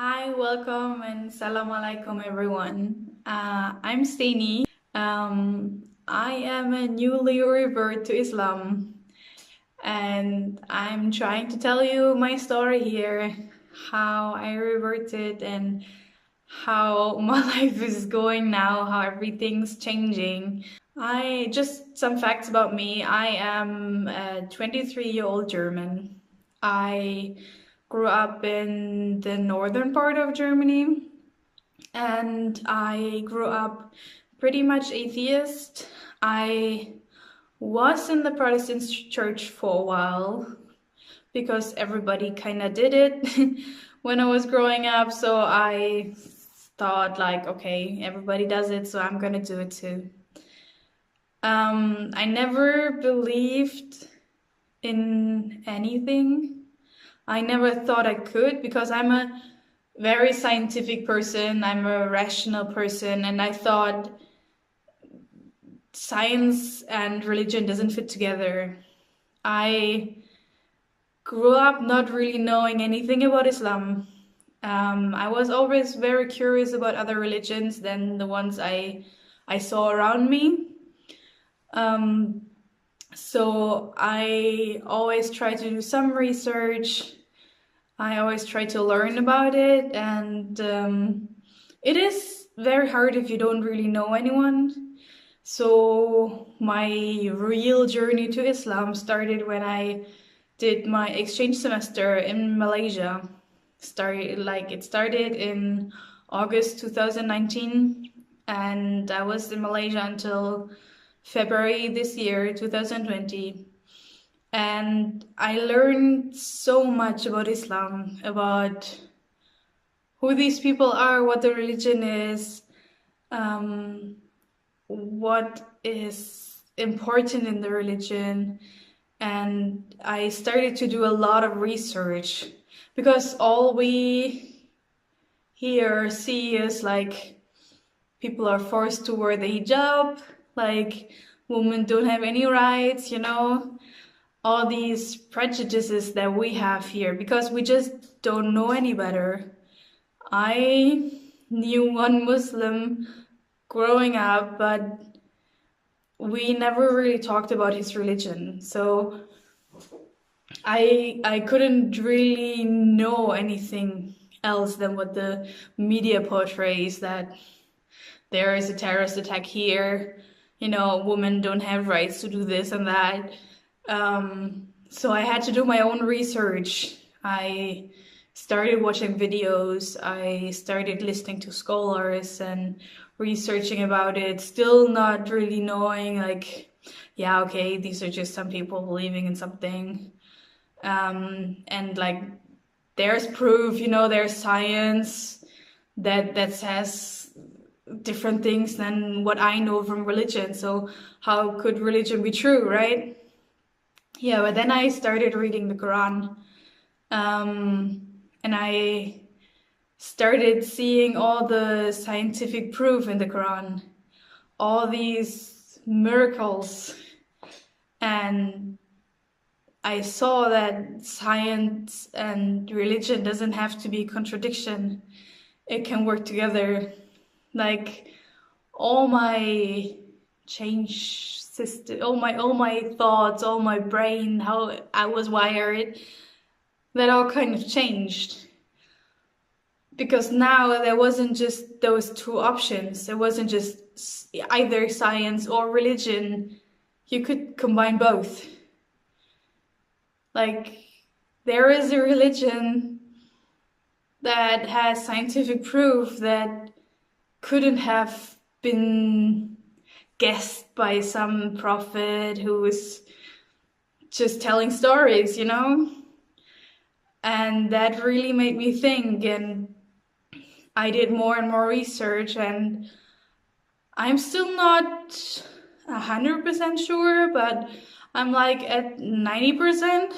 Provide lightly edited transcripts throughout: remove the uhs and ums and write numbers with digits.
Hi, welcome and salam alaikum everyone. I'm Staini. I am a newly revert to Islam and I'm trying to tell you my story here, how I reverted and how my life is going now, how everything's changing. Just some facts about me. I am a 23-year-old German. I grew up in the northern part of Germany and I grew up pretty much atheist. I was in the Protestant church for a while because everybody kind of did it when I was growing up, so I thought like, okay, everybody does it, so I'm gonna do it too. I never believed in anything. I never thought I could because I'm a very scientific person, I'm a rational person, and I thought science and religion doesn't fit together. I grew up not really knowing anything about Islam. I was always very curious about other religions than the ones I saw around me. So I always try to do some research. I always try to learn about it, and it is very hard if you don't really know anyone. So my real journey to Islam started when I did my exchange semester in Malaysia. It started in August 2019, and I was in Malaysia until February this year, 2020. And I learned so much about Islam, about who these people are, what the religion is, what is important in the religion. And I started to do a lot of research because all we here see is like people are forced to wear the hijab, like women don't have any rights, all these prejudices that we have here because we just don't know any better. I knew one Muslim growing up, but we never really talked about his religion. So I couldn't really know anything else than what the media portrays, that there is a terrorist attack here, women don't have rights to do this and that. So I had to do my own research. I started watching videos, I started listening to scholars and researching about it, still not really knowing, like, yeah, okay, these are just some people believing in something. And like, there's proof, there's science that says different things than what I know from religion. So how could religion be true, right? Yeah, but then I started reading the Quran, and I started seeing all the scientific proof in the Quran, all these miracles, and I saw that science and religion doesn't have to be a contradiction. It can work together. Like all my change system, all my thoughts, all my brain, how I was wired, that all kind of changed. Because now there wasn't just those two options. There wasn't just either science or religion. You could combine both. Like, there is a religion that has scientific proof that couldn't have been guessed by some prophet who was just telling stories, And that really made me think, and I did more and more research, and I'm still not 100% sure, but I'm like at 90%.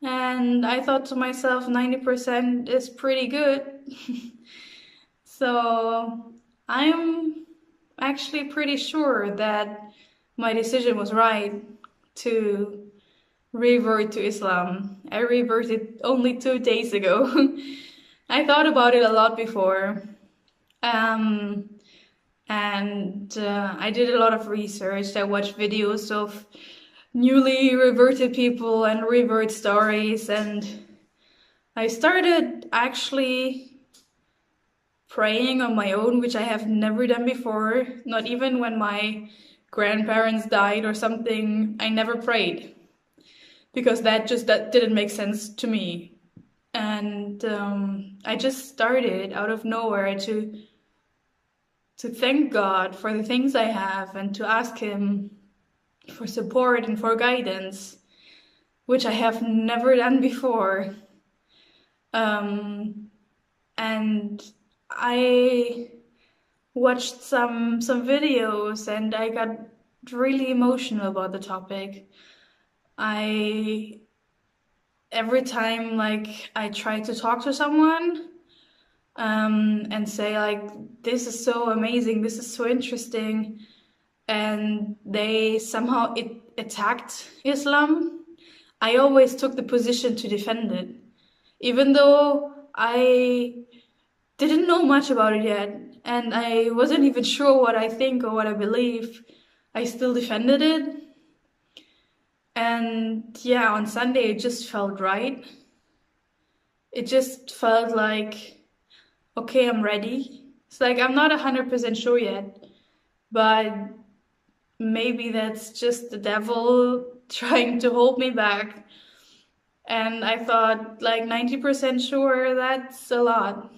And I thought to myself, 90% is pretty good. So I'm actually pretty sure that my decision was right to revert to Islam. I reverted only 2 days ago. I thought about it a lot before. Um, and I did a lot of research. I watched videos of newly reverted people and revert stories, and I started actually praying on my own, which I have never done before. Not even when my grandparents died or something, I never prayed because that didn't make sense to me. And I just started out of nowhere to thank God for the things I have and to ask Him for support and for guidance, which I have never done before. And I watched some videos and I got really emotional about the topic. Every time like I try to talk to someone and say like, this is so amazing, this is so interesting, and they somehow attacked Islam, I always took the position to defend it. Even though I didn't know much about it yet, and I wasn't even sure what I think or what I believe, I still defended it. And yeah, on Sunday it just felt right. It just felt like, okay, I'm ready. It's like I'm not 100% sure yet, but maybe that's just the devil trying to hold me back. And I thought like 90% sure, that's a lot.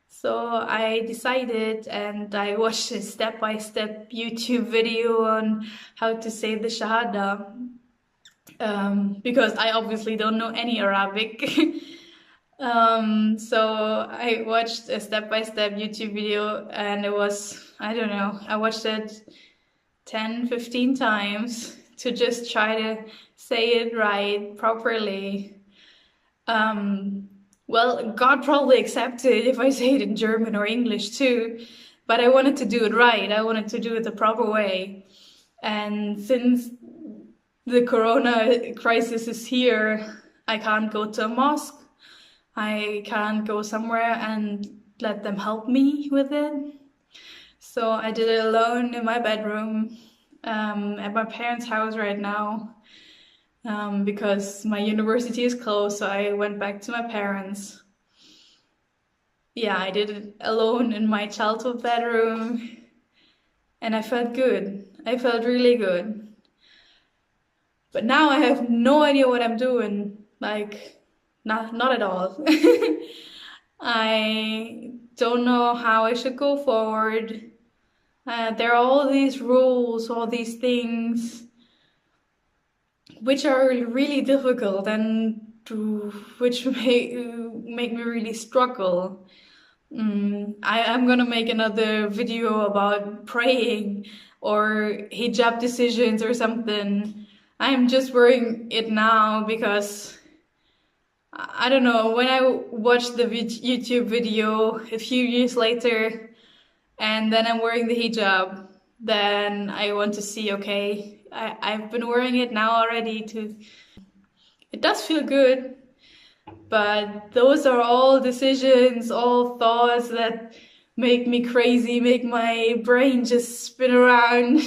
So I decided, and I watched a step-by-step YouTube video on how to say the shahada, because I obviously don't know any Arabic. So I watched a step-by-step YouTube video, and it was, I don't know, I watched it 10, 15 times to just try to say it right, properly. Well, God probably accepted if I say it in German or English too, but I wanted to do it right. I wanted to do it the proper way. And since the corona crisis is here, I can't go to a mosque. I can't go somewhere and let them help me with it. So I did it alone in my bedroom, at my parents' house right now. Because my university is closed, so I went back to my parents. Yeah, I did it alone in my childhood bedroom, and I felt good. I felt really good. But now I have no idea what I'm doing. Like, not at all. I don't know how I should go forward. There are all these rules, all these things, which are really difficult and which make me really struggle. I'm gonna make another video about praying or hijab decisions or something. I'm just wearing it now because I don't know, when I watched the YouTube video a few years later and then I'm wearing the hijab, then I want to see, okay, I've been wearing it now already it does feel good, but those are all decisions, all thoughts that make me crazy, make my brain just spin around.